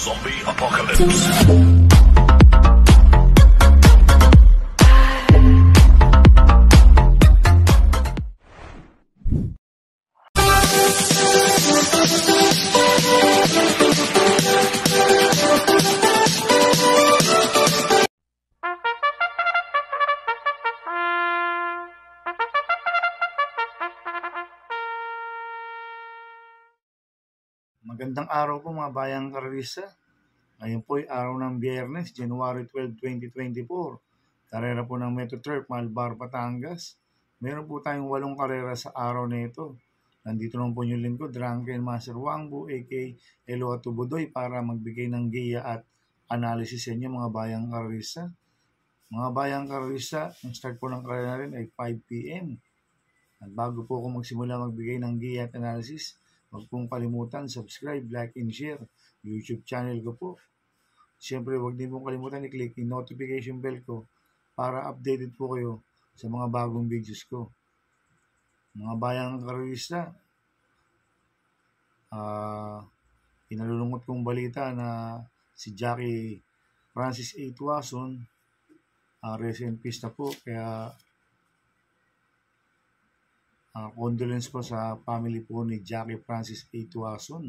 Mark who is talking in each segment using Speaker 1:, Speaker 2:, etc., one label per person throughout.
Speaker 1: Zombie Apocalypse.
Speaker 2: Magandang araw po mga bayang karista. Ngayon po ay araw ng Biyernes, January 12, 2024. Karera po ng Metro Turf, Malbar, Batangas. Meron po tayong 8 karera sa araw na ito. Nandito naman po yung lingkod, Drunken Master Wangbu, a.k.a. Elo Atubudoy, para magbigay ng giya at analysis sa inyo mga bayang karista. Mga bayang karista, ang start po ng karera rin ay 5 p.m. At bago po ako magsimula magbigay ng giya at analysis, huwag pong kalimutan, subscribe, like, and share YouTube channel ko po. Siyempre, huwag din pong kalimutan i-click yung notification bell ko para updated po kayo sa mga bagong videos ko. Mga bayang karista, pinalulungot kong balita na si Jackie Francis A. Tuason, rest in peace na po, kaya condolence po sa family po ni Jackie Francis A. Tuason.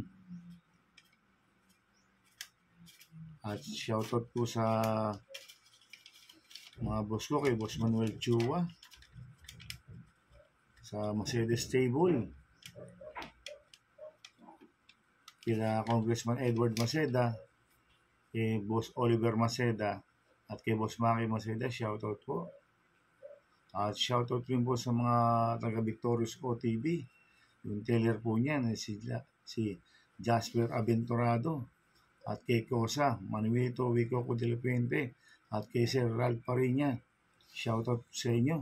Speaker 2: At shoutout po sa mga boss ko, kay Boss Manuel Chua, sa Mercedes Stable, kila Congressman Edward Maceda, kay Boss Oliver Maceda, at kay Boss Maki Maceda, shoutout po. At shoutout rin po sa mga taga Victorious OTV. Yung teller po niyan si Jasper Aventurado, at kay Cosa Manuelito Vicoco de la Puente, at kay Sir Ralph Pariña. Shoutout sa inyo.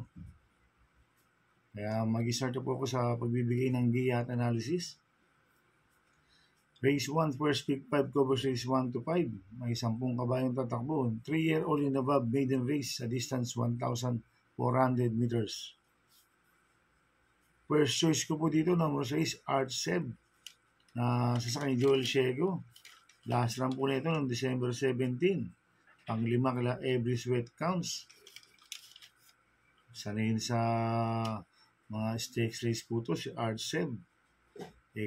Speaker 2: Kaya mag-start po ako sa pagbibigay ng giya at analysis. Race 1, first pick 5 covers race 1 to 5. May 10 kabayong tatakbo. 3-year-old and above maiden race sa distance 1,400 meters. First choice ko po dito, number 6, Art Seb, na sasakay Joel Ciego. Last run po nito noong December 17. Pang-5 kila Every Sweat Counts. Sanayin sa mga stakes race po to si Art Seb.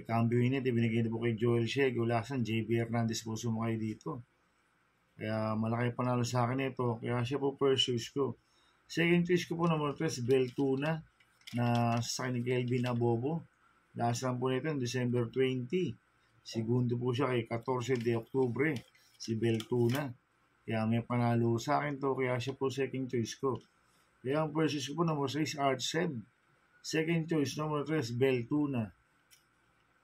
Speaker 2: Cambio init, ibinigay na po kay Joel Ciego. Last run, JB Hernandez po sumakay dito. Kaya malaki panalo sa akin ito. Kaya siya po first choice ko. Second choice ko po number 3, Beltuna, na sasakay ni Kelvin Abobo. Last run po nito noong December 20. Segundo po siya kay 14 de Oktubre, si Beltuna. Kaya may panalo sa akin to, kaya siya po second choice ko. Kaya ang first choice ko po number 6, Art Seb. Second choice number 3, Beltuna.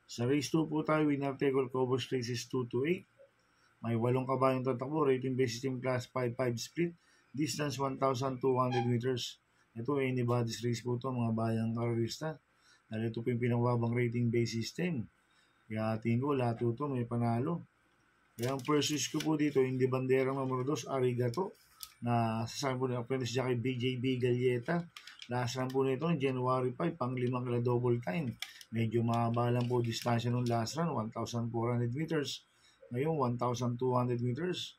Speaker 2: Sa race 2 po tayo, winner take all covers races 2 to 8. May 8 kabayong tatakbo, rating basis team class 5-5 split, distance 1,200 meters. Ito ay anybody's race po to mga bayang karista. Dahil ito po yung pinakababang rating base system. Kaya tingin ko lahat ito may panalo. Kaya ang first choice ko po dito, hindi bandera numero 2, Arigato, na sasama po ni Apprentice Jockey BJB Galleta. Last run po nito, January 5, pang-5 kila double time. Medyo mahaba lang po distansya nung last run, 1,400 meters. Ngayon, 1,200 meters.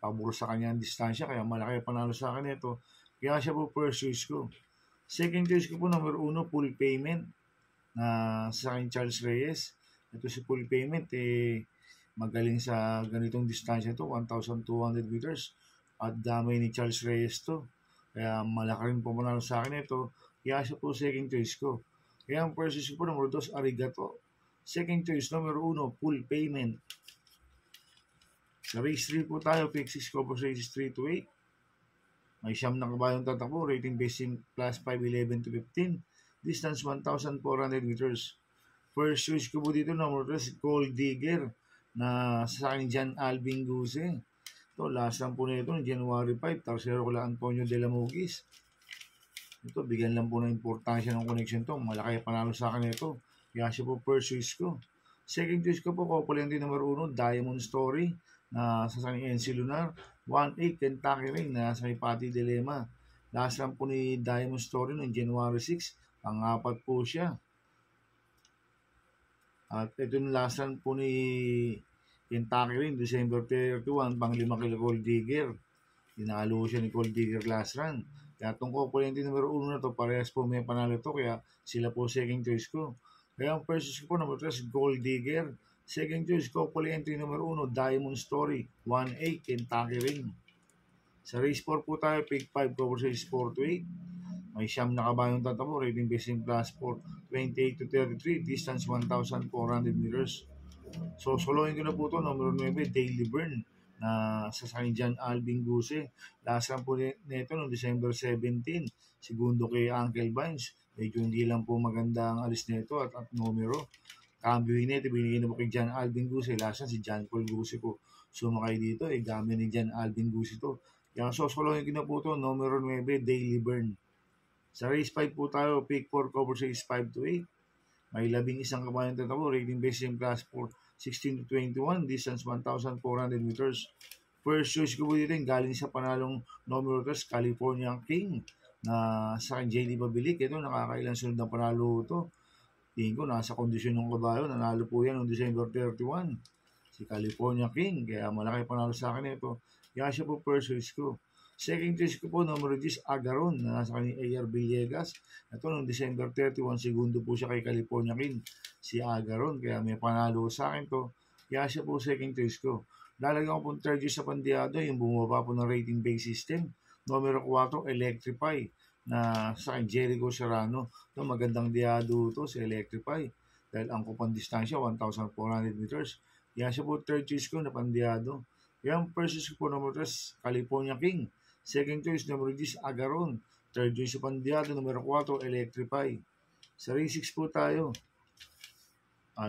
Speaker 2: Pabor sa kanya ang distansya, kaya malaki panalo sa akin ito. Kaya siya po first choice ko. Second choice ko po, number 1, Full Payment, na sa akin Charles Reyes. Ito si Full Payment, magaling sa ganitong distansya to, 1,200 meters. At damay ni Charles Reyes to. Kaya malaki rin po manalo sa akin ito. Kaya siya po second choice ko. Kaya ang first choice ko po, number 2, Arigato. Second choice, number 1, Full Payment. Sa race 3 po tayo, pick 6 covers races 3 to 8. May 9 na kabayong tatakbo, rating based in class 5-11 to 15. Distance 1,400 meters. First choice ko po dito, number 3, Gold Digger, na sa akin Jan Alvin Guse. Ito, last run po nito, January 5, tarsero ko lang Antonio de la Mugis. Ito, bigyan lang po ng importansya ng connection to. Malaki panalo sa akin ito. Kaya siya po first choice ko. Second choice ko po, Copulente number 1, Diamond Story, na sa akin NC Lunar. 1-8, Kentucky Ring, na sa Pati Dilema. Last run po ni Diamond Story noong January 6, pang-4 po siya. At ito yung last run po ni Kentucky rin, December 31, pang-5 kila Gold Digger. Dinalo siya ni Gold Digger last run. Kaya itong Opulente numero 1 na to, parehas po may panalo to, kaya sila po second choice ko. Kaya ang first choice ko po, number 3, Gold Digger. Second choice ko, Opulente numero 1, Diamond Story, 1-8, Kentucky rin. Sa race 4 po tayo, pick 5, cover size 4 to 8. May siyam na kabayong tatabo, rating based in class 4, 28 to 33, distance 1,400 meters. So, soloin ko na po ito, number 9, Daily Burn, na sasakay John Alvin Guse. Last run po nito noong December 17, segundo kay Uncle Vines. Medyo hindi lang po maganda ang alis nito at numero. Cambio nito, binigay na po kay John Alvin Guse. Last run, si John Paul Guse po sumakay dito. Gamit ni John Alvin Guse ito. Kaya soloin ko na po ito, number 9, Daily Burn. Sa race 5 po tayo, pick 4, cover size 5 to 8. May 11 kabayong tatabo, rating based in class 4, 16 to 21, distance 1,400 meters. First choice ko po dito yung galing sa panalong numero 3, California King, na sa akin JD Pabilik. Ito, nakakailang sunod na panalo ito. Tingin ko, nasa kondisyon ng kabayo. Nanalo po yan noong December 31. Si California King, kaya malaki panalo sa akin ito. Kaya siya po first choice ko. Second choice ko po, numero 10, Agaron, na nasa kanyang AR Villegas. Ito, noong December 31, segundo po siya kay California King, si Agaron. Kaya may panalo sa akin to. Kaya siya po second choice ko. Lalagyan ko po third choice sa pandiado, yung bumaba po ng rating base system. Numero 4, Electrify, na sa akin Jericho Serrano. Ito, magandang diado to si Electrify. Dahil ang kupang distansya, 1,400 meters. Kaya siya po third choice ko na pandiado. Kaya ang first choice ko po, numero 3, California King. Second choice, numero 10, Agaron. Third choice sa pandiado, numero 4, Electrify. Sa race 6 po tayo.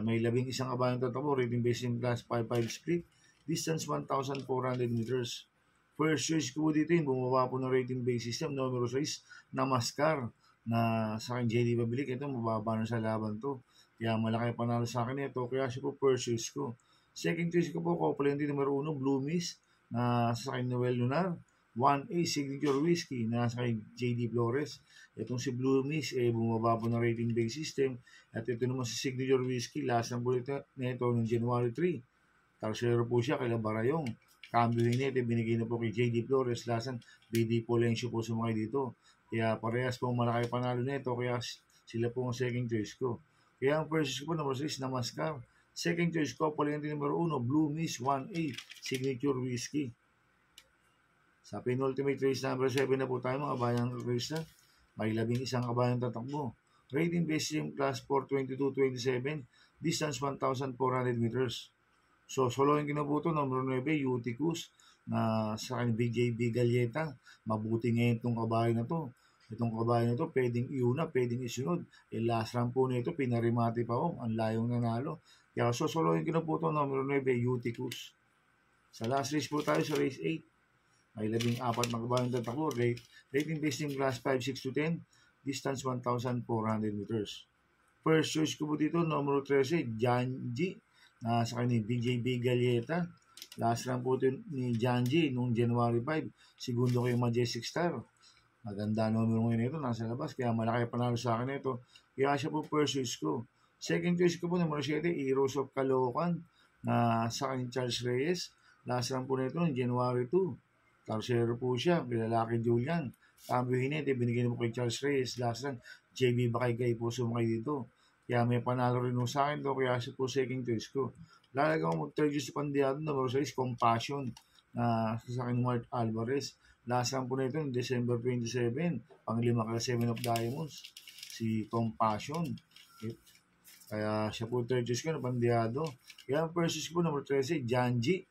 Speaker 2: May 11 kabayong tatabo, rating based in class 5-5 split. Distance 1,400 meters. First choice ko dito yung bumaba po ng rating base system, numero 6, Namaskar, na sa akin JD Pabilik. Ito, mababa na sa laban to. Kaya malaki panalo sa akin ito. Kaya siya po first choice ko. Second choice ko po, Opulente numero 1, Blue Mist, na sa akin Noel Lunar. 1A Signature Whiskey na sa kay JD Flores. Itong si Blue Mist, bumaba po ng rating base system. At ito naman si Signature Whiskey, last ng bulit na ito noong January 3. Tarsero po siya kay Barayong. Cambio nito, binigay na po kay JD Flores. Last ng BD Polencio po sumakay dito. Kaya parehas po malaki panalo nito. Kaya sila po ang second choice ko. Kaya ang first choice ko po, number 6, Namaskar. Second choice ko, Opulente numero 1, Blue Mist 1A Signature Whiskey. Sa penultimate race number 7 na po tayo mga bayang race na. May 11 kabayang tatakbo. Rating based in class 4, 22-27. Distance 1,400 meters. So, soloin ko na po ito, number 9, Uticus, na sa akin BJB Galleta. Mabuti ngayon itong kabayo na to. Itong kabayo na to, pwedeng iuna, pwedeng isunod. Last run po nito, pinarimati pa ang layong nanalo. Kaya soloin ko na po ito, number 9, Uticus. Sa last race po tayo, sa race 8. May 14 na kabayong tatakbo. Rating based in class 5, 6 to 10. Distance 1,400 meters. First choice ko po dito, numero 13, Janji, na sa kanya BJB Galleta. Last run po ito ni Janji noong January 5. Segundo kay Majestic Star. Maganda numero ngayon ito, nasa labas. Kaya malaki panalo sa akin ito. Kaya siya po first choice ko. Second choice ko po, numero 7, Heroes of Caloocan, na sa kanya Charles Reyes. Last run po nito noong January 2. Tarsero po siya, lalaki Julian. Cambio hinete, binigyan mo kay Charles Reyes. Last run, JB Bakaygay po sumakay dito. Kaya may panalo rin sa akin to, kaya siya po second choice ko. Lalagyan ko mag-third choice sa pandiado, number 6, Compassion, na sa akin Mark Alvarez. Last run po nito, December 27, pang-5 kala 7 of Diamonds, si Compassion. Kaya siya po third choice ko na pandiado. Kaya first choice ko, number 13, Janji.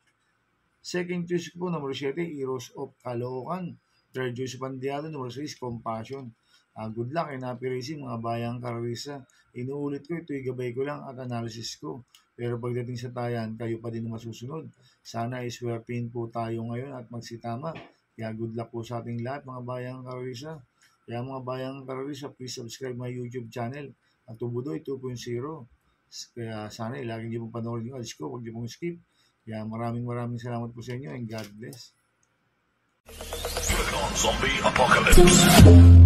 Speaker 2: Second choice ko po, number 7, Heroes of Caloocan. Third choice sa pandiado, number 6, Compassion. Good luck in happy racing mga bayang kararisa. Inuulit ko, ito'y gabay ko lang at analysis ko. Pero pagdating sa tayan, kayo pa din masusunod. Sana iswertein po tayo ngayon at magsitama. Kaya good luck po sa ating lahat mga bayang kararisa. Kaya mga bayang kararisa, please subscribe my YouTube channel at Tubudoy 2.0. Kaya sana lagi niyo pong panoorin yung ads ko, huwag niyo pong skip. Kaya maraming salamat po sa inyo and God bless.
Speaker 1: Zombie Apocalypse.